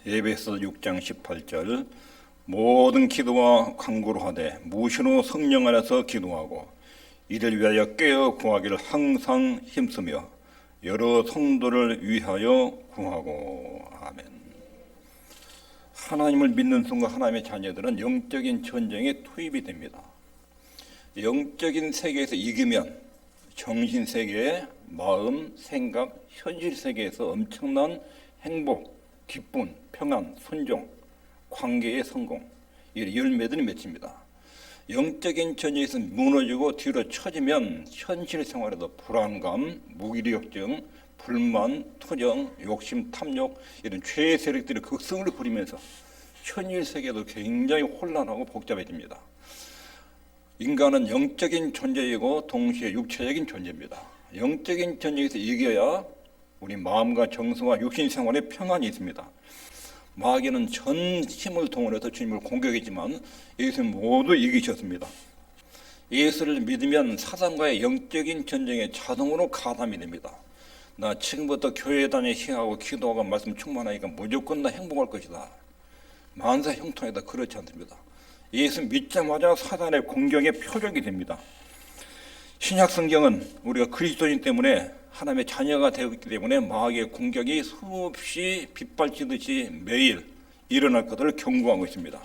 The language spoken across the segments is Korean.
에베소 6장 18절 모든 기도와 간구로 하되 무시로 성령 안에서 기도하고 이를 위하여 깨어 구하기를 항상 힘쓰며 여러 성도를 위하여 구하고. 아멘. 하나님을 믿는 순간 하나님의 자녀들은 영적인 전쟁에 투입이 됩니다. 영적인 세계에서 이기면 정신세계, 마음, 생각, 현실세계에서 엄청난 행복, 기쁨, 평안, 순종, 관계의 성공, 이 열매들이 맺힙니다. 영적인 전쟁에서 무너지고 뒤로 처지면 현실 생활에도 불안감, 무기력증, 불만, 투정, 욕심, 탐욕 이런 죄의 세력들이 극성을 부리면서 현실 세계도 굉장히 혼란하고 복잡해집니다. 인간은 영적인 존재이고 동시에 육체적인 존재입니다. 영적인 전쟁에서 이겨야 우리 마음과 정서와 육신 생활에 평안이 있습니다. 마귀는 전 힘을 동원해서 주님을 공격했지만 예수는 모두 이기셨습니다. 예수를 믿으면 사단과의 영적인 전쟁에 자동으로 가담이 됩니다. 나 지금부터 교회 다니게 하고 기도하고 말씀 충만하니까 무조건 나 행복할 것이다. 만사 형통이다. 그렇지 않습니다. 예수 믿자마자 사단의 공격의 표적이 됩니다. 신약 성경은 우리가 그리스도인 때문에 하나님의 자녀가 되었기 때문에 마귀의 공격이 수없이 빗발치듯이 매일 일어날 것을 경고하고 있습니다.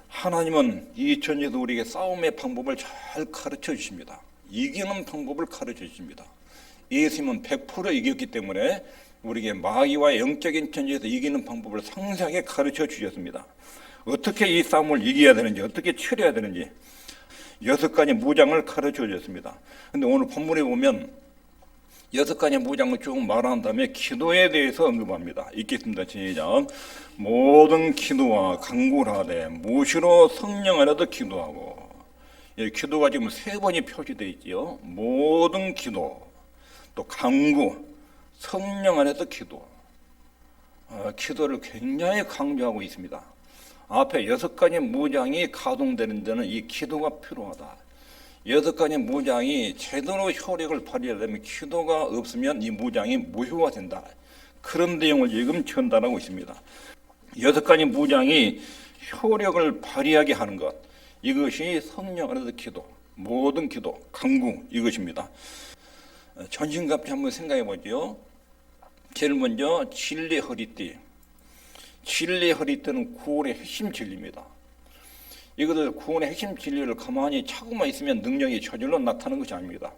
하나님은 이 전쟁에서 우리에게 싸움의 방법을 잘 가르쳐 주십니다. 이기는 방법을 가르쳐 주십니다. 예수님은 100% 이겼기 때문에 우리에게 마귀와의 영적인 전쟁에서 이기는 방법을 상세하게 가르쳐 주셨습니다. 어떻게 이 싸움을 이겨야 되는지, 어떻게 치러야 되는지 6가지 무장을 가르쳐 주셨습니다. 그런데 오늘 본문에 보면 6가지 무장을 쭉 말한 다음에 기도에 대해서 언급합니다. 읽겠습니다. 시작. 모든 기도와 간구를 하되 무시로 성령 안에도 기도하고. 기도가 지금 3번이 표시되어 있지요. 모든 기도, 또 간구, 성령 안에서 기도. 기도를 굉장히 강조하고 있습니다. 앞에 6가지 무장이 가동되는 데는 이 기도가 필요하다. 6가지 무장이 제대로 효력을 발휘하려면 기도가 없으면 이 무장이 무효가 된다. 그런 내용을 지금 전달하고 있습니다. 6가지 무장이 효력을 발휘하게 하는 것, 이것이 성령 안에서 기도, 모든 기도, 간구 이것입니다. 전신갑주 한번 생각해 보죠. 제일 먼저 진리의 허리띠. 진리의 허리띠는 구원의 핵심 진리입니다. 이것을 구원의 핵심 진리를 가만히 차고만 있으면 능력이 저절로 나타나는 것이 아닙니다.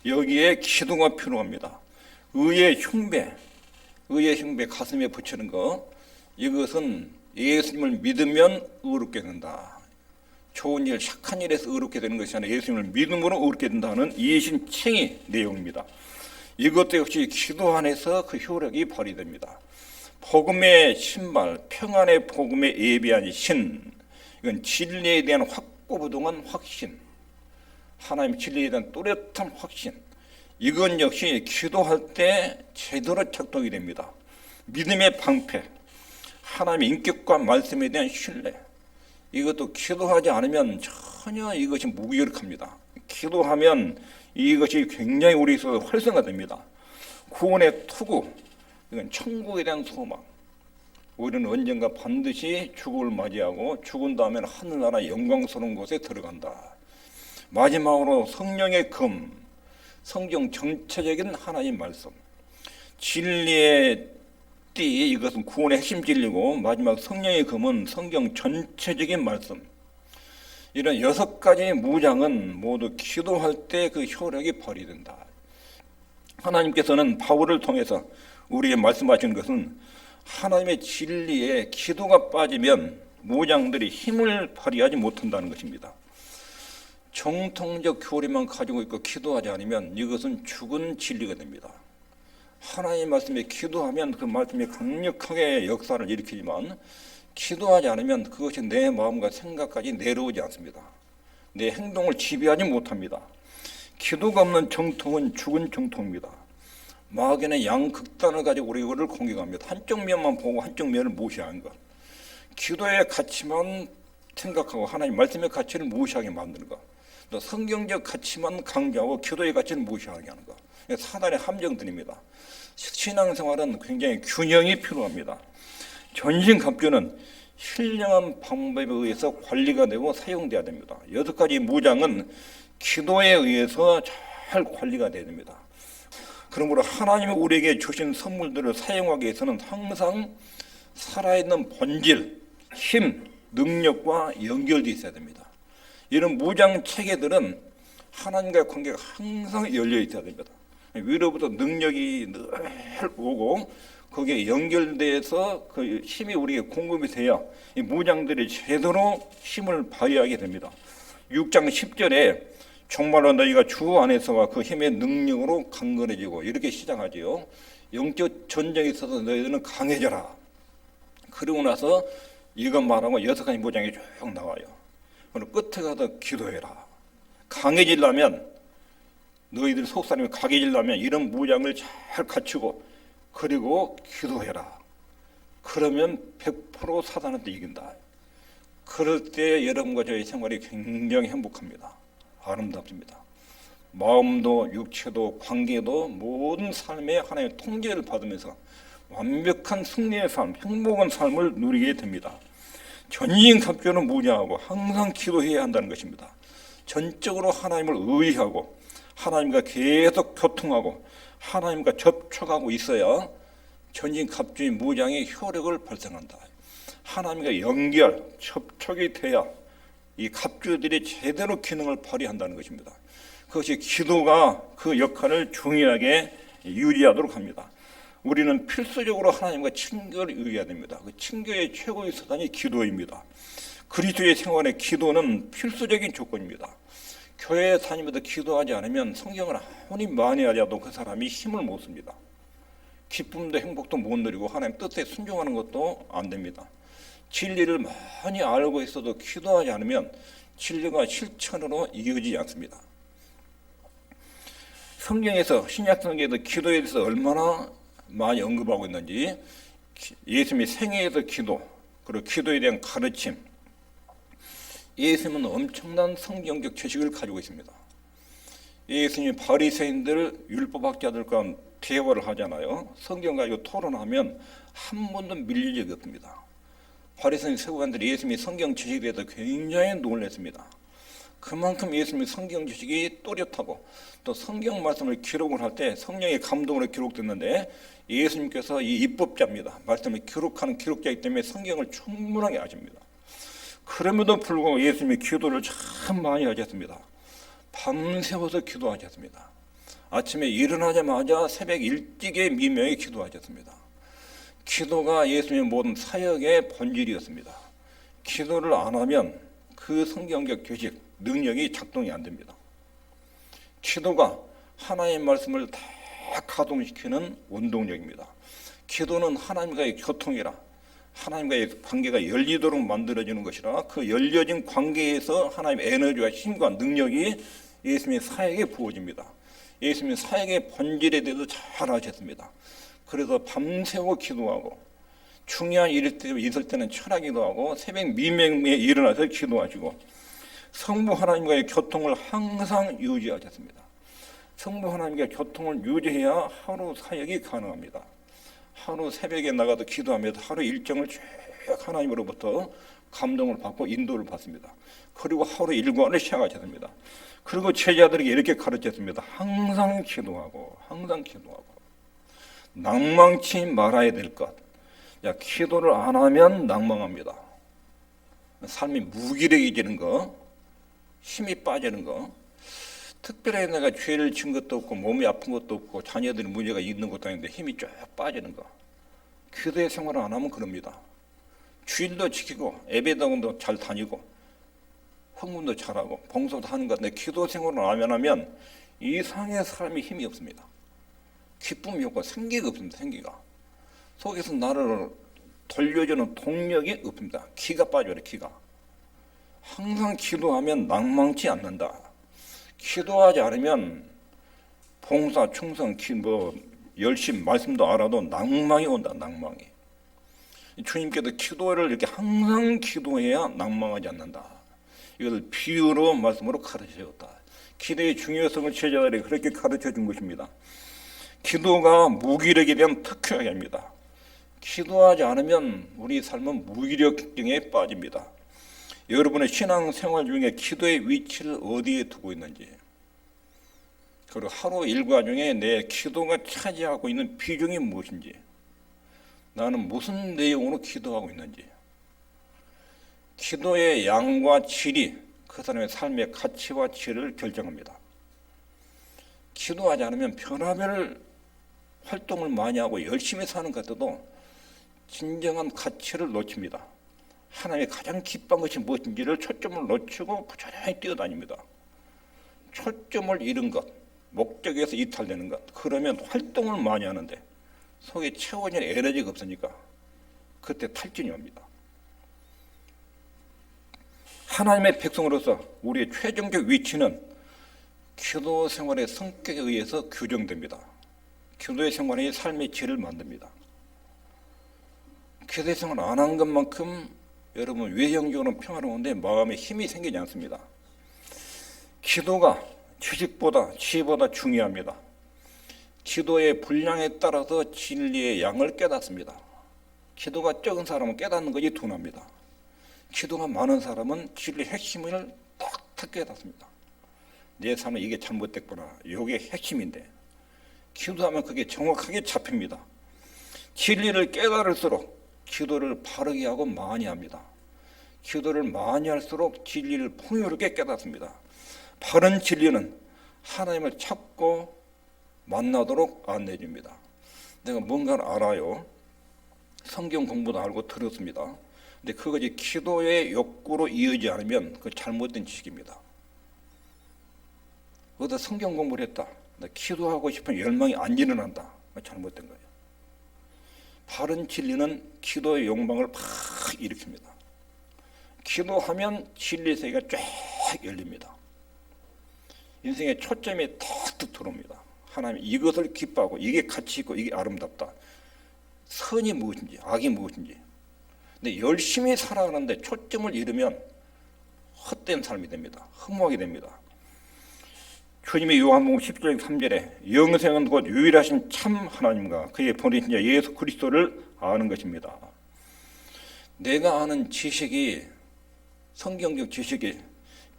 여기에 기도가 필요합니다. 의의 흉배 가슴에 붙이는 것, 이것은 예수님을 믿으면 의롭게 된다. 좋은 일, 착한 일에서 의롭게 되는 것이 아니라 예수님을 믿음으로 의롭게 된다는 이신칭의 내용입니다. 이것도 역시 기도 안에서 그 효력이 발휘됩니다. 복음의 신발, 평안의 복음에 예비한 신, 이건 진리에 대한 확고부동한 확신, 하나님 진리에 대한 또렷한 확신, 이건 역시 기도할 때 제대로 작동이 됩니다. 믿음의 방패, 하나님의 인격과 말씀에 대한 신뢰, 이것도 기도하지 않으면 전혀 이것이 무기력합니다. 기도하면 이것이 굉장히 우리 속에서 활성화됩니다. 구원의 투구, 이건 천국에 대한 소망. 우리는 언젠가 반드시 죽음을 맞이하고 죽은 다음에는 하늘나라 영광스러운 곳에 들어간다. 마지막으로 성령의 금, 성경 전체적인 하나님 말씀. 진리의 띠, 이것은 구원의 핵심 진리고 마지막 성령의 금은 성경 전체적인 말씀. 이런 6가지 무장은 모두 기도할 때 그 효력이 발휘된다. 하나님께서는 바울을 통해서 우리에게 말씀하시는 것은 하나님의 진리에 기도가 빠지면 무장들이 힘을 발휘하지 못한다는 것입니다. 정통적 교리만 가지고 있고 기도하지 않으면 이것은 죽은 진리가 됩니다. 하나님의 말씀에 기도하면 그 말씀이 강력하게 역사를 일으키지만 기도하지 않으면 그것이 내 마음과 생각까지 내려오지 않습니다. 내 행동을 지배하지 못합니다. 기도가 없는 정통은 죽은 정통입니다. 마귀는 양극단을 가지고 우리를 공격합니다. 한쪽 면만 보고 한쪽 면을 무시하는 것. 기도의 가치만 생각하고 하나님 말씀의 가치를 무시하게 만드는 것. 또 성경적 가치만 강조하고 기도의 가치를 무시하게 하는 것. 사단의 함정들입니다. 신앙생활은 굉장히 균형이 필요합니다. 전신갑주는 신령한 방법에 의해서 관리가 되고 사용돼야 됩니다. 6가지 무장은 기도에 의해서 잘 관리가 돼야 됩니다. 그러므로 하나님이 우리에게 주신 선물들을 사용하기 위해서는 항상 살아있는 본질, 힘, 능력과 연결되어 있어야 됩니다. 이런 무장 체계들은 하나님과의 관계가 항상 열려 있어야 됩니다. 위로부터 능력이 늘 오고 거기에 연결돼서 그 힘이 우리에게 공급이 돼야 이 무장들이 제대로 힘을 발휘하게 됩니다. 6장 10절에 정말로 너희가 주 안에서와 그 힘의 능력으로 강건해지고 이렇게 시작하지요. 영적 전쟁에 있어서 너희들은 강해져라. 그러고 나서 이것 말하고 6가지 무장이 쭉 나와요. 그리고 끝에 가서 기도해라. 강해지려면 너희들 속사람이 강해지려면 이런 무장을 잘 갖추고 그리고 기도해라. 그러면 100% 사단한테 이긴다. 그럴 때 여러분과 저의 생활이 굉장히 행복합니다. 아름답습니다. 마음도 육체도 관계도 모든 삶에 하나님의 통제를 받으면서 완벽한 승리의 삶, 행복한 삶을 누리게 됩니다. 전신갑주는 무장하고 항상 기도해야 한다는 것입니다. 전적으로 하나님을 의지하고 하나님과 계속 교통하고 하나님과 접촉하고 있어야 전신갑주의 무장의 효력을 발생한다. 하나님과 연결, 접촉이 돼야 이 갑주들이 제대로 기능을 발휘한다는 것입니다. 그것이 기도가 그 역할을 중요하게 유지하도록 합니다. 우리는 필수적으로 하나님과 친교를 유지해야 됩니다. 그 친교의 최고의 수단이 기도입니다. 그리스도의 생활에 기도는 필수적인 조건입니다. 교회에 다니면서 기도하지 않으면 성경을 아무리 많이 하자도 그 사람이 힘을 못 씁니다. 기쁨도 행복도 못 누리고 하나님 뜻에 순종하는 것도 안 됩니다. 진리를 많이 알고 있어도 기도하지 않으면 진리가 실천으로 이어지지 않습니다. 성경에서 신약 성경에서 기도에 대해서 얼마나 많이 언급하고 있는지 예수님의 생애에서 기도 그리고 기도에 대한 가르침 예수님은 엄청난 성경적 지식을 가지고 있습니다. 예수님이 바리새인들 율법학자들과 대화를 하잖아요. 성경 가지고 토론하면 한 번도 밀린 적이 없습니다. 바리새인 서기관들이 예수님의 성경 지식에 대해서 굉장히 놀랐습니다. 그만큼 예수님의 성경 지식이 또렷하고 또 성경 말씀을 기록을 할 때 성령의 감동으로 기록됐는데 예수님께서 이 입법자입니다. 말씀을 기록하는 기록자이기 때문에 성경을 충분하게 아십니다. 그럼에도 불구하고 예수님이 기도를 참 많이 하셨습니다. 밤새워서 기도하셨습니다. 아침에 일어나자마자 새벽 일찍에 미명에 기도하셨습니다. 기도가 예수님의 모든 사역의 본질이었습니다. 기도를 안 하면 그 성경적 지식, 능력이 작동이 안 됩니다. 기도가 하나님의 말씀을 다 가동시키는 원동력입니다. 기도는 하나님과의 교통이라 하나님과의 관계가 열리도록 만들어지는 것이라 그 열려진 관계에서 하나님의 에너지와 힘과 능력이 예수님의 사역에 부어집니다. 예수님의 사역의 본질에 대해서 잘 아셨습니다. 그래서 밤새워 기도하고 중요한 일이 있을 때는 철학 기도하고 새벽 미명에 일어나서 기도하시고 성부 하나님과의 교통을 항상 유지하셨습니다. 성부 하나님과의 교통을 유지해야 하루 사역이 가능합니다. 하루 새벽에 나가서 기도하면서 하루 일정을 쭉 하나님으로부터 감동을 받고 인도를 받습니다. 그리고 하루 일과를 시작하셨습니다. 그리고 제자들에게 이렇게 가르쳤습니다. 항상 기도하고 항상 기도하고 낭망치 말아야 될 것. 야, 기도를 안 하면 낭망합니다. 삶이 무기력해지는 거, 힘이 빠지는 거, 특별히 내가 죄를 진 것도 없고 몸이 아픈 것도 없고 자녀들이 문제가 있는 것도 아닌데 힘이 쫙 빠지는 거. 기도의 생활을 안 하면 그럽니다. 주일도 지키고 예배당도 잘 다니고 헌금도 잘하고 봉사도 하는 것 같은데 기도 생활을 안 하면 이상의 사람이 힘이 없습니다. 기쁨이 없고 생기가 없습니다. 생기가. 속에서 나를 돌려주는 동력이 없습니다. 기가 빠져요. 기가. 항상 기도하면 낭망치 않는다. 기도하지 않으면 봉사, 충성, 열심, 말씀도 알아도 낭망이 온다. 낭망이. 주님께서 기도를 이렇게 항상 기도해야 낭망하지 않는다. 이것을 비유로 말씀으로 가르치셨다. 기도의 중요성을 제자들에게 그렇게 가르쳐 준 것입니다. 기도가 무기력에 대한 특효약입니다. 기도하지 않으면 우리 삶은 무기력증에 빠집니다. 여러분의 신앙생활 중에 기도의 위치를 어디에 두고 있는지, 그리고 하루 일과 중에 내 기도가 차지하고 있는 비중이 무엇인지, 나는 무슨 내용으로 기도하고 있는지, 기도의 양과 질이 그 사람의 삶의 가치와 질을 결정합니다. 기도하지 않으면 별의별 활동을 많이 하고 열심히 사는 것 같아도 진정한 가치를 놓칩니다. 하나님의 가장 기뻐한 것이 무엇인지를 초점을 놓치고 부지런히 뛰어다닙니다. 초점을 잃은 것, 목적에서 이탈되는 것, 그러면 활동을 많이 하는데 속에 채워진 에너지가 없으니까 그때 탈진이 옵니다. 하나님의 백성으로서 우리의 최종적 위치는 기도 생활의 성격에 의해서 규정됩니다. 기도의 생활이 삶의 질을 만듭니다. 기도의 생활 안 한 것만큼 여러분 외형적으로는 평화로운데 마음에 힘이 생기지 않습니다. 기도가 지식보다 지혜보다 중요합니다. 기도의 분량에 따라서 진리의 양을 깨닫습니다. 기도가 적은 사람은 깨닫는 것이 둔합니다. 기도가 많은 사람은 진리의 핵심을 딱 깨닫습니다. 내 삶에 이게 잘못됐구나. 이게 핵심인데 기도하면 그게 정확하게 잡힙니다. 진리를 깨달을수록 기도를 바르게 하고 많이 합니다. 기도를 많이 할수록 진리를 풍요롭게 깨닫습니다. 바른 진리는 하나님을 찾고 만나도록 안내해 줍니다. 내가 뭔가를 알아요. 성경 공부도 알고 들었습니다. 근데 그것이 기도의 욕구로 이어지지 않으면 그 잘못된 지식입니다. 어디서 성경 공부를 했다. 나 기도하고 싶은 열망이 안 일어난다. 잘못된 거예요. 바른 진리는 기도의 욕망을 팍 일으킵니다. 기도하면 진리 세계가 쫙 열립니다. 인생의 초점이 탁 들어옵니다. 하나님 이것을 기뻐하고 이게 가치 있고 이게 아름답다. 선이 무엇인지 악이 무엇인지. 근데 열심히 살아가는데 초점을 잃으면 헛된 삶이 됩니다. 허무하게 됩니다. 주님의 요한복음 10장 3절에 영생은 곧 유일하신 참 하나님과 그의 보내신 자 예수 그리스도를 아는 것입니다. 내가 아는 지식이 성경적 지식이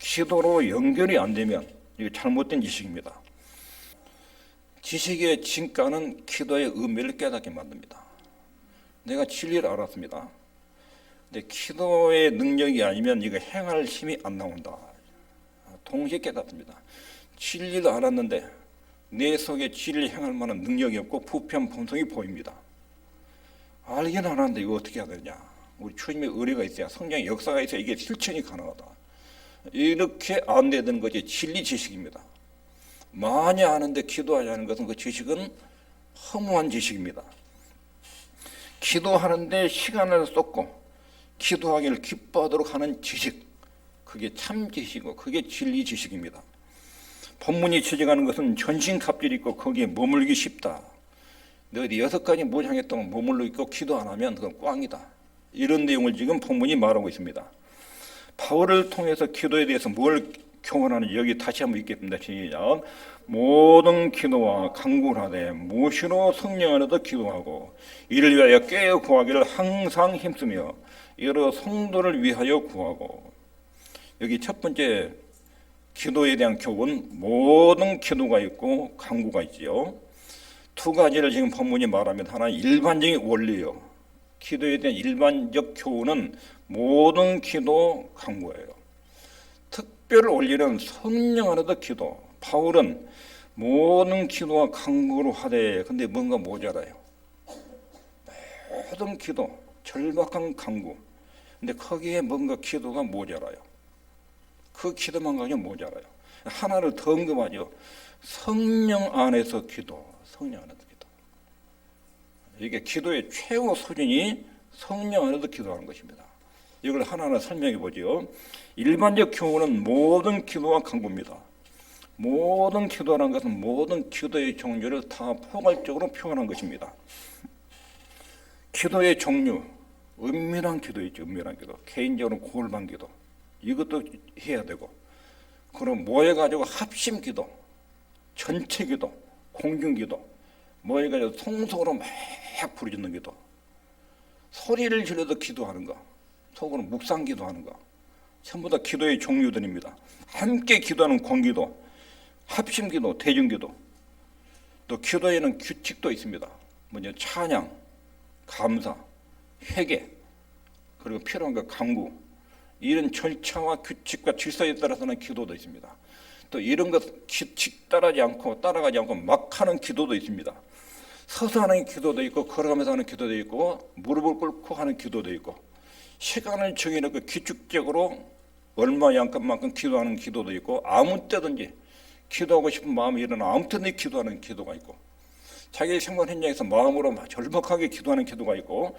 기도로 연결이 안 되면 이게 잘못된 지식입니다. 지식의 진가는 기도의 의미를 깨닫게 만듭니다. 내가 진리를 알았습니다. 근데 기도의 능력이 아니면 이거 행할 힘이 안 나온다. 동시에 깨닫습니다. 진리를 알았는데 내 속에 진리를 행할 만한 능력이 없고 부패한 본성이 보입니다. 알긴 알았는데 이거 어떻게 해야 되냐. 우리 주님의 의뢰가 있어야 성령의 역사가 있어야 이게 실천이 가능하다. 이렇게 안내되는 것이 진리 지식입니다. 많이 아는데 기도하지 않은 것은 그 지식은 허무한 지식입니다. 기도하는데 시간을 쏟고 기도하기를 기뻐하도록 하는 지식, 그게 참 지식이고 그게 진리 지식입니다. 본문이 지적하는 것은 전신갑질이 있고 거기에 머물기 쉽다. 너 어디 6가지 모장에 동안 머물러 있고 기도 안 하면 그건 꽝이다. 이런 내용을 지금 본문이 말하고 있습니다. 바울을 통해서 기도에 대해서 뭘 교훈하는지 여기 다시 한번 읽겠습니다. 시작. 모든 기도와 간구를 하되 무엇으로 성령 안에도 기도하고 이를 위하여 깨어 구하기를 항상 힘쓰며 여러 성도를 위하여 구하고. 여기 첫 번째 기도에 대한 교훈, 모든 기도가 있고 간구가 있지요. 두 가지를 지금 본문이 말하면 하나는 일반적인 원리예요. 기도에 대한 일반적 교훈은 모든 기도 간구예요. 특별 원리는 성령 안에도 기도. 바울은 모든 기도와 간구로 하되 근데 뭔가 모자라요. 모든 기도, 절박한 간구. 근데 거기에 뭔가 기도가 모자라요. 그 기도만 가지고 모자라요. 하나를 더 언급하죠. 성령 안에서 기도, 성령 안에서 기도. 이게 기도의 최고 수준이 성령 안에서 기도하는 것입니다. 이걸 하나하나 설명해 보죠. 일반적 교훈은 모든 기도와 간구입니다. 모든 기도라는 것은 모든 기도의 종류를 다 포괄적으로 표현한 것입니다. 기도의 종류, 은밀한 기도 있죠. 은밀한 기도. 개인적으로 골방 기도. 이것도 해야 되고, 그럼 모여가지고 합심 기도, 전체 기도, 공중 기도, 모여가지고 통성으로 막 부르짖는 기도, 소리를 질러도 기도하는 거, 속으로 묵상 기도하는 거, 전부 다 기도의 종류들입니다. 함께 기도하는 공기도, 합심 기도, 대중 기도, 또 기도에는 규칙도 있습니다. 먼저 찬양, 감사, 회개, 그리고 필요한 것 간구, 이런 절차와 규칙과 질서에 따라서는 기도도 있습니다. 또 이런 것 규칙 따라가지 않고 막 하는 기도도 있습니다. 서서 하는 기도도 있고, 걸어가면서 하는 기도도 있고, 무릎을 꿇고 하는 기도도 있고, 시간을 정해놓고 규칙적으로 얼마만큼 기도하는 기도도 있고, 아무 때든지 기도하고 싶은 마음이 일어나 아무 때든지 기도하는 기도가 있고, 자기의 생활 현장에서 마음으로 절박하게 기도하는 기도가 있고,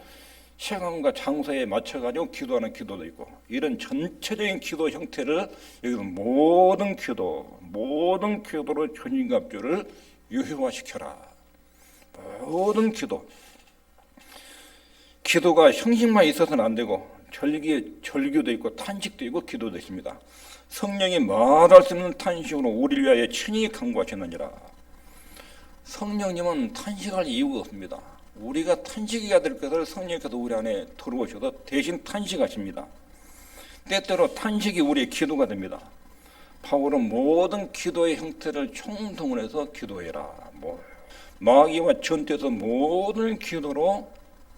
시간과 장소에 맞춰가지고 기도하는 기도도 있고, 이런 전체적인 기도 형태를 여기서 모든 기도로 전인갑주를 유효화시켜라. 모든 기도가 형식만 있어서는 안 되고, 절규도 있고 탄식도 있고 기도도 있습니다. 성령이 말할 수 없는 탄식으로 우리를 위하여 친히 간구하셨느니라. 성령님은 탄식할 이유가 없습니다. 우리가 탄식해야 될 것을 성령께서 우리 안에 들어오셔서 대신 탄식하십니다. 때때로 탄식이 우리의 기도가 됩니다. 바울은 모든 기도의 형태를 총동원해서 기도해라. 마귀와 전투에서 모든 기도로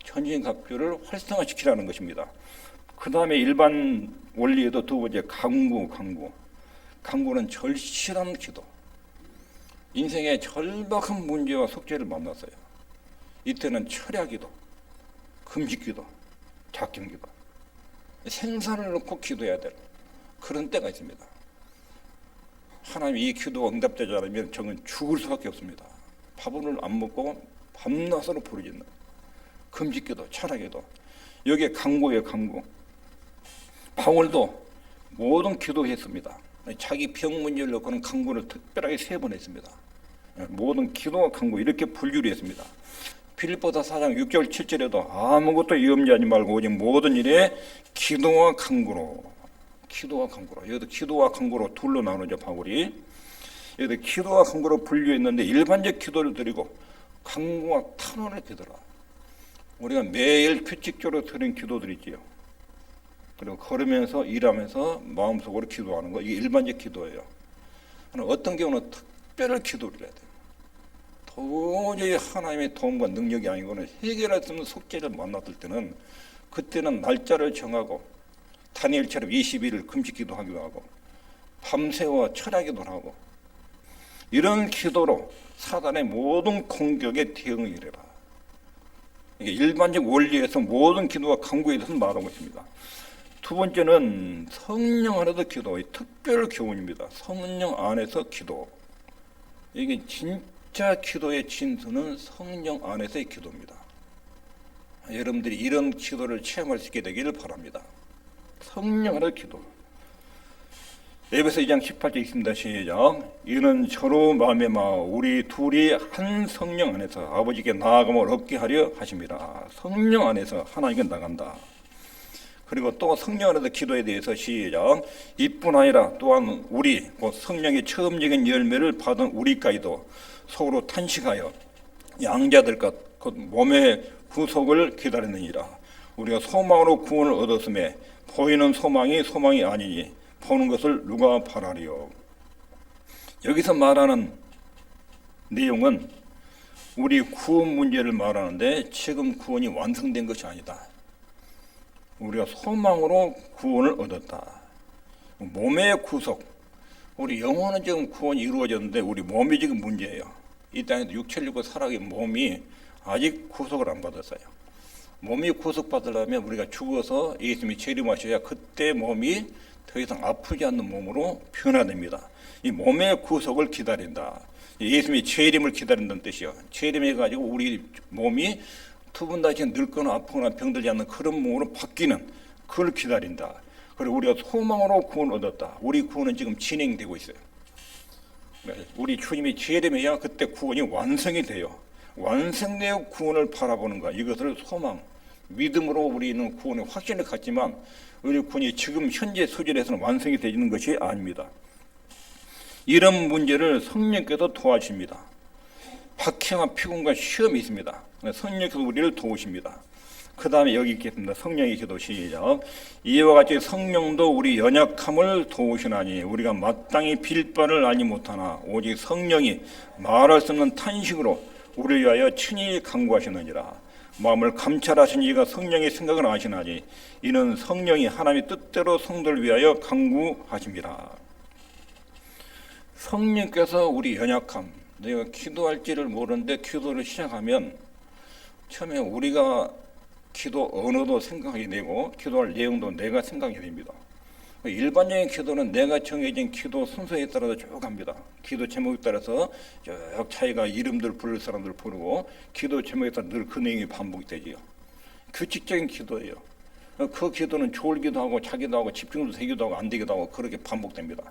전신갑주를 활성화시키라는 것입니다. 그 다음에 일반 원리에도 두 번째 간구는 절실한 기도. 인생의 절박한 문제와 숙제를 만났어요. 이때는 철야기도, 금식기도, 작경기도, 생사를 놓고 기도해야 될 그런 때가 있습니다. 하나님 이 기도가 응답되지 않으면 저는 죽을 수밖에 없습니다. 밥을 안 먹고 밤낮으로 부르짖는 금식기도, 철야기도, 여기에 간구예요. 바울도 모든 기도했습니다. 자기 병 문제를 놓고는 간구를 특별하게 3번 했습니다. 모든 기도와 간구 이렇게 분류를 했습니다. 빌립보서 4장 6절 7절에도 아무것도 염려하지 말고 오직 모든 일에 기도와 간구로, 여기도 기도와 간구로 둘로 나누죠. 바울이 여기도 기도와 간구로 분류했는데, 일반적 기도를 드리고 간구와 탄원을 기도라. 우리가 매일 규칙적으로 드리는 기도들이 있지요. 그리고 걸으면서 일하면서 마음속으로 기도하는 거, 이게 일반적 기도예요. 어떤 경우는 특별한 기도를 해야 돼요. 도저히 하나님의 도움과 능력이 아니고는 해결할 수 없는 숙제를 만났을 때는, 그때는 날짜를 정하고 다니엘처럼 20일을 금식기도 하기도 하고 밤새워 철야기도 하고, 이런 기도로 사단의 모든 공격에 대응을 해라. 이게 일반적 원리에서 모든 기도와 간구에 대해서 말하고 있습니다. 두 번째는 성령 안에서 기도, 특별 교훈입니다. 성령 안에서 기도. 이게 진짜 기도의 진수는 성령 안에서의 기도입니다. 여러분들이 이런 기도를 체험할 수 있게 되기를 바랍니다. 성령 안에서 기도. 에베소 2장 18절 있습니다. 시작. 이는 서로 마음에 우리 둘이 한 성령 안에서 아버지께 나아감을 얻게 하려 하십니다. 성령 안에서 하나님께 나간다. 그리고 또 성령 안에서 기도에 대해서 시작. 이뿐 아니라 또한 우리 곧 성령의 처음적인 열매를 받은 우리까지도 속으로 탄식하여 양자들 것 곧 몸의 구속을 기다리느니라. 우리가 소망으로 구원을 얻었음에 보이는 소망이 아니니 보는 것을 누가 바라리요. 여기서 말하는 내용은 우리 구원 문제를 말하는데, 지금 구원이 완성된 것이 아니다. 우리가 소망으로 구원을 얻었다. 몸의 구속, 우리 영혼은 지금 구원이 이루어졌는데 우리 몸이 지금 문제예요. 이 땅에서 육체를 입고 살아가는 몸이 아직 구속을 안 받았어요. 몸이 구속받으려면 우리가 죽어서 예수님이 재림하셔야 그때 몸이 더 이상 아프지 않는 몸으로 변화됩니다. 이 몸의 구속을 기다린다. 예수님이 재림을 기다린다는 뜻이요. 재림해가지고 우리 몸이 두 번 다시 늙거나 아프거나 병들지 않는 그런 몸으로 바뀌는, 그걸 기다린다. 그리고 우리가 소망으로 구원을 얻었다. 우리 구원은 지금 진행되고 있어요. 우리 주님이 재림해야 그때 구원이 완성이 돼요. 완성되어 구원을 바라보는 것, 이것을 소망, 믿음으로 우리는 구원의 확신을 갖지만 우리 구원이 지금 현재 수준에서는 완성이 되는 것이 아닙니다. 이런 문제를 성령께서 도와주십니다. 박해와 피곤과 시험이 있습니다. 성령께서 우리를 도우십니다. 그 다음에 여기 있겠습니다. 성령의 기도 시작. 이와 같이 성령도 우리 연약함을 도우시나니 우리가 마땅히 빌 바를 알지 못하나 오직 성령이 말할 수 없는 탄식으로 우리를 위하여 친히 간구하시느니라. 마음을 감찰하신 이가 성령의 생각을 아시나니 이는 성령이 하나님의 뜻대로 성도를 위하여 간구하십니다. 성령께서 우리 연약함, 내가 기도할지를 모르는데 기도를 시작하면 처음에 우리가 기도 언어도 생각하게 되고 기도할 내용도 내가 생각이 됩니다. 일반적인 기도는 내가 정해진 기도 순서에 따라서 쭉 갑니다. 기도 제목에 따라서 쭉 자기가 이름들 부를 사람들 부르고 기도 제목에 따라 늘 그 내용이 반복이 되지요. 규칙적인 기도예요. 그 기도는 좋을 기도하고 자기도 하고 집중도 되기도 하고 안 되기도 하고 그렇게 반복됩니다.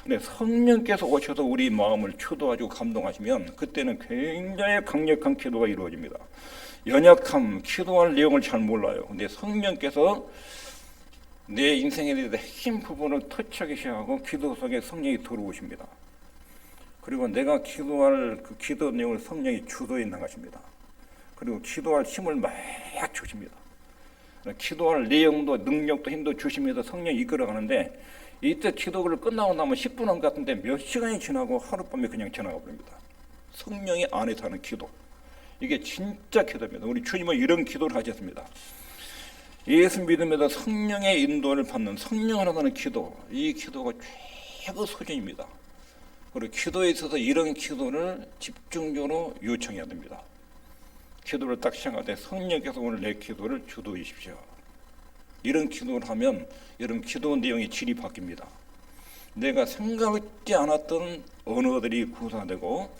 근데 성령께서 오셔서 우리 마음을 추도하시고 감동하시면 그때는 굉장히 강력한 기도가 이루어집니다. 연약함, 기도할 내용을 잘 몰라요. 근데 성령께서 내 인생에 대해서 핵심 부분을 터치하기 시작하고 기도 속에 성령이 들어오십니다. 그리고 내가 기도할 그 기도 내용을 성령이 주도해 나가십니다. 그리고 기도할 힘을 막 주십니다. 기도할 내용도 능력도 힘도 주시면서 성령이 이끌어가는데 이때 기도를 끝나고 나면 10분 한 것 같은데 몇 시간이 지나고 하룻밤에 그냥 지나가 버립니다. 성령이 안에서 하는 기도. 이게 진짜 기도입니다. 우리 주님은 이런 기도를 하셨습니다. 예수 믿음에도 성령의 인도를 받는 성령을 하는 기도. 이 기도가 최고 수준입니다. 그리고 기도에 있어서 이런 기도를 집중적으로 요청해야 됩니다. 기도를 딱 시작할 때 성령께서 오늘 내 기도를 주도해 주십시오. 이런 기도를 하면 여러분 기도 내용의 질이 바뀝니다. 내가 생각지 않았던 언어들이 구사되고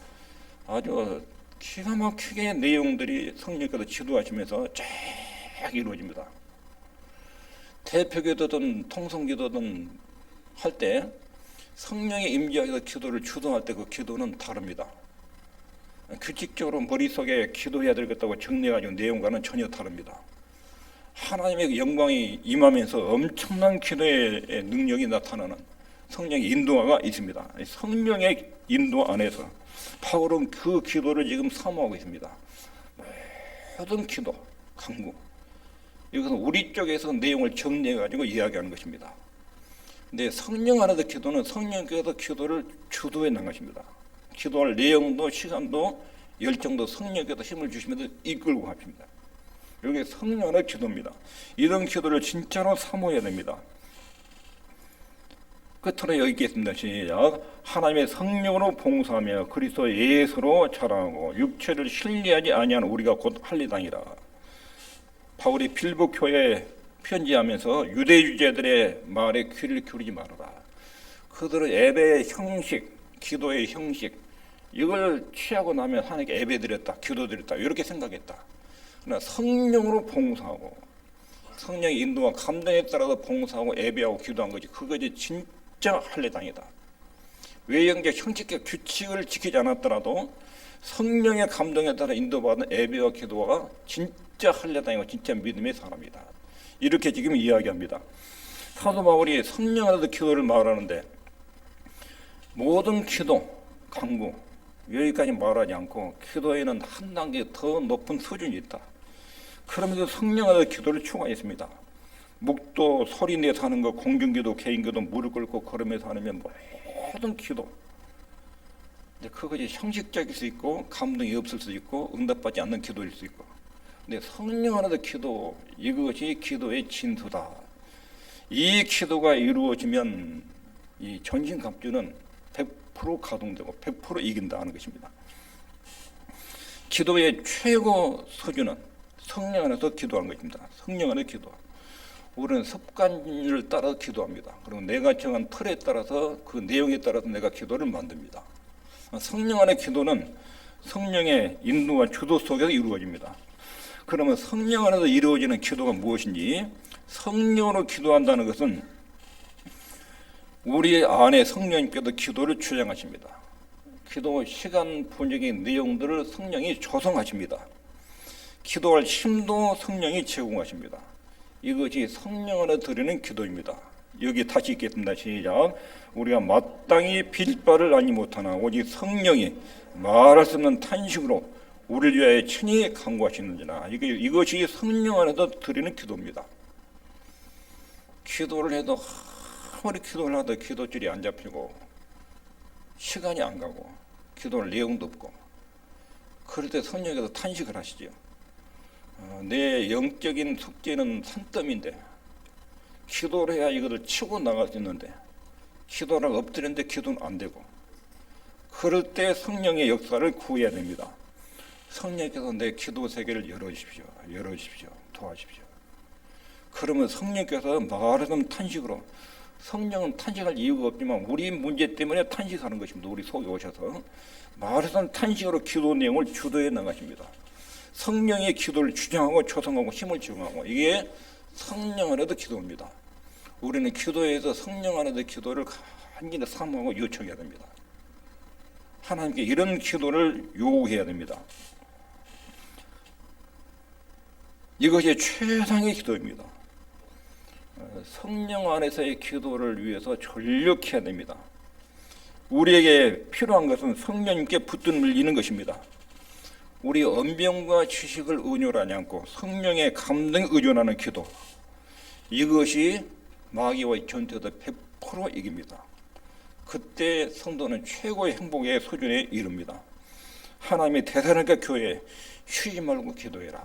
아주 기가 막히게 내용들이 성령께서 지도하시면서 쫙 이루어집니다. 대표기도든 통성기도든 할 때 성령의 임재하셔서 기도를 주도할 때 그 기도는 다릅니다. 규칙적으로 머릿속에 기도해야 되겠다고 정리해가지고 내용과는 전혀 다릅니다. 하나님의 영광이 임하면서 엄청난 기도의 능력이 나타나는 성령의 인도가 있습니다. 성령의 인도 안에서 바울은 그 기도를 지금 사모하고 있습니다. 모든 기도, 간구. 이것은 우리 쪽에서 내용을 정리해가지고 이야기하는 것입니다. 근데 성령 안에서 기도는 성령께서 기도를 주도해 나가십니다. 기도할 내용도 시간도 열정도 성령께서 힘을 주시면서 이끌고 가십니다. 이게 성령 안의 기도입니다. 이런 기도를 진짜로 사모해야 됩니다. 끝으로 여기 있겠습니다. 시작. 하나님의 성령으로 봉사하며 그리스도 예수로 자랑하고 육체를 신뢰하지 아니한 우리가 곧 할례당이라. 바울이 빌보 교회에 편지하면서 유대 유제들의 말에 귀를 기울이지 말아라. 그들은 예배의 형식, 기도의 형식 이걸 취하고 나면 하나님께 예배 드렸다, 기도 드렸다 이렇게 생각했다. 그러나 성령으로 봉사하고 성령의 인도와 감동에 따라서 봉사하고 예배하고 기도한 거지 그것이 진짜 할례당이다. 외형적 형식적 규칙을 지키지 않았더라도 성령의 감동에 따라 인도받은 예배와 기도가 진짜 할례당이고 진짜 믿음의 사람이다. 이렇게 지금 이야기합니다. 사도 바울이 성령 안에서 기도를 말하는데 모든 기도, 간구 여기까지 말하지 않고 기도에는 한 단계 더 높은 수준이 있다. 그러면서 성령 안에서 기도를 추가했습니다. 묵도 소리 내서 하는 거, 공중기도, 개인기도, 무릎 꿇고 걸으면서 하면 모든 기도. 근데 그것이 형식적일 수 있고 감동이 없을 수 있고 응답받지 않는 기도일 수 있고. 근데 성령 안에서 기도, 이것이 기도의 진수다. 이 기도가 이루어지면 이 전신갑주는 100% 가동되고 100% 이긴다 하는 것입니다. 기도의 최고 수준은 성령 안에서 기도하는 것입니다. 성령 안에 기도. 우리는 습관을 따라 기도합니다. 그리고 내가 정한 틀에 따라서 그 내용에 따라서 내가 기도를 만듭니다. 성령 안의 기도는 성령의 인도와 주도 속에서 이루어집니다. 그러면 성령 안에서 이루어지는 기도가 무엇인지, 성령으로 기도한다는 것은 우리 안에 성령님께서 기도를 주장하십니다. 기도 시간 분위기 내용들을 성령이 조성하십니다. 기도할 힘도 성령이 제공하십니다. 이것이 성령 안에 드리는 기도입니다. 여기 다시 읽겠습니다. 시작. 우리가 마땅히 빌 바를 알지 못하나 오직 성령이 말할 수 없는 탄식으로 우리를 위하여 친히 간구하시는지나. 이것이 성령 안에서 드리는 기도입니다. 기도를 해도 아무리 기도를 하도 기도줄이 안 잡히고 시간이 안 가고 기도할 내용도 없고 그럴 때 성령께서 탄식을 하시죠. 내 영적인 숙제는 산더미인데 기도를 해야 이것을 치고 나갈 수 있는데 기도를 엎드렸는데 기도는 안 되고 그럴 때 성령의 역사를 구해야 됩니다. 성령께서 내 기도 세계를 열어주십시오. 도와주십시오. 그러면 성령께서 말하는 탄식으로, 성령은 탄식할 이유가 없지만 우리 문제 때문에 탄식하는 것입니다. 우리 속에 오셔서 말하는 탄식으로 기도 내용을 주도해 나가십니다. 성령의 기도를 주장하고 조성하고 힘을 제공하고, 이게 성령 안에도 기도입니다. 우리는 기도에서 성령 안에도 기도를 간절히 사모하고 요청해야 됩니다. 하나님께 이런 기도를 요구해야 됩니다. 이것이 최상의 기도입니다. 성령 안에서의 기도를 위해서 전력해야 됩니다. 우리에게 필요한 것은 성령님께 붙들림을 이는 것입니다. 우리 언병과 지식을 의존하지 않고 성령의 감동에 의존하는 기도, 이것이 마귀와의 전투에서 100% 이깁니다. 그때 성도는 최고의 행복의 수준에 이릅니다. 하나님의 대사님과 교회에 쉬지 말고 기도해라.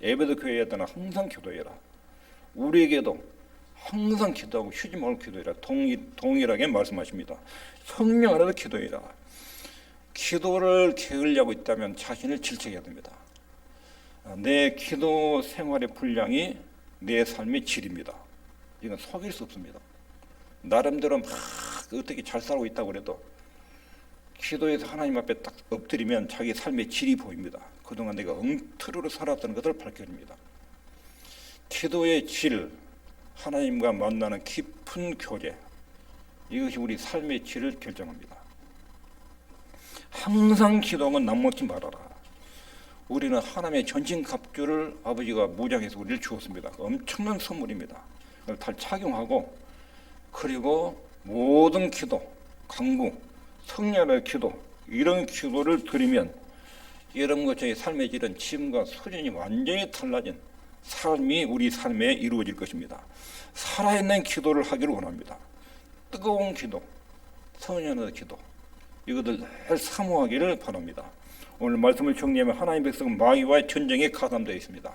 예배도 교회에 따라 항상 기도해라. 우리에게도 항상 기도하고 쉬지 말고 기도해라. 동일하게 말씀하십니다. 성령 안에서 기도해라. 기도를 게을리하고 있다면 자신을 질책해야 됩니다. 내 기도 생활의 분량이 내 삶의 질입니다. 이건 속일 수 없습니다. 나름대로 막 어떻게 잘 살고 있다고 해도 기도에서 하나님 앞에 딱 엎드리면 자기 삶의 질이 보입니다. 그동안 내가 엉터리로 살았던 것을 밝혀줍니다. 기도의 질, 하나님과 만나는 깊은 교제, 이것이 우리 삶의 질을 결정합니다. 항상 기도하면 남먹지 말아라. 우리는 하나님의 전신갑주를 아버지가 무장해서 우리를 주었습니다. 엄청난 선물입니다. 그걸 다 착용하고, 그리고 모든 기도, 강구, 성령의 기도, 이런 기도를 드리면 이런 것의 삶의 질은 지금과 수준이 완전히 달라진 삶이 우리 삶에 이루어질 것입니다. 살아있는 기도를 하기를 원합니다. 뜨거운 기도, 성령의 기도, 이것들 늘 사모하기를 바랍니다. 오늘 말씀을 정리하면 하나님 백성은 마귀와의 전쟁에 가담되어 있습니다.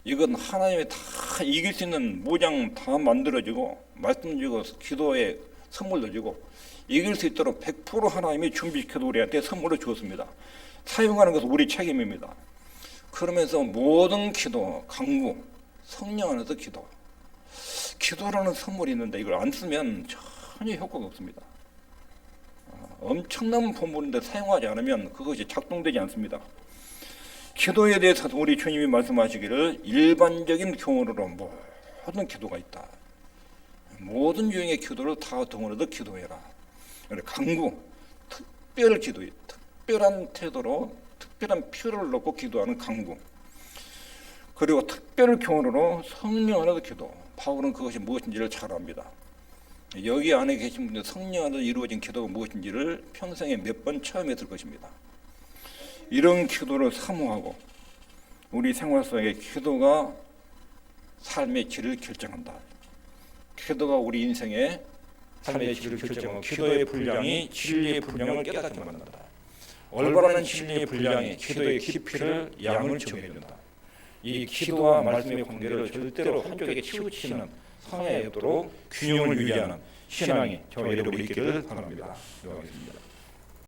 이건 하나님이 다 이길 수 있는 무장 다 만들어지고 말씀 주고 기도에 선물도 주고 이길 수 있도록 100% 하나님이 준비시켜서 우리한테 선물을 주었습니다. 사용하는 것은 우리 책임입니다. 그러면서 모든 기도, 강구, 성령 안에서 기도, 기도라는 선물이 있는데 이걸 안 쓰면 전혀 효과가 없습니다. 엄청난 본문인데 사용하지 않으면 그것이 작동되지 않습니다. 기도에 대해서 우리 주님이 말씀하시기를 일반적인 경우로 모든 기도가 있다. 모든 유형의 기도를 다 동원해서 기도해라. 강구, 특별 기도, 특별한 태도로 특별한 필요를 놓고 기도하는 강구. 그리고 특별 경우로 성령 안에서 기도. 바울은 그것이 무엇인지를 잘 압니다. 여기 안에 계신 분들 성령 안에서 이루어진 기도가 무엇인지를 평생에 몇 번 체험했을 것입니다. 이런 기도를 사모하고 우리 생활 속에 기도가 삶의 질을 결정한다. 기도가 우리 인생의 삶의 질을 결정하고 기도의 분량이 진리의 분량을 깨닫게 만든다. 올바른 진리의 분량이 기도의 깊이를 양을 정해준다. 이 기도와 말씀의 관계를 절대로 한쪽에 치우치는 상해에 없도록 균형을 유지하는 신앙이 저와 여러분이 있기를 바랍니다. 기도하겠습니다.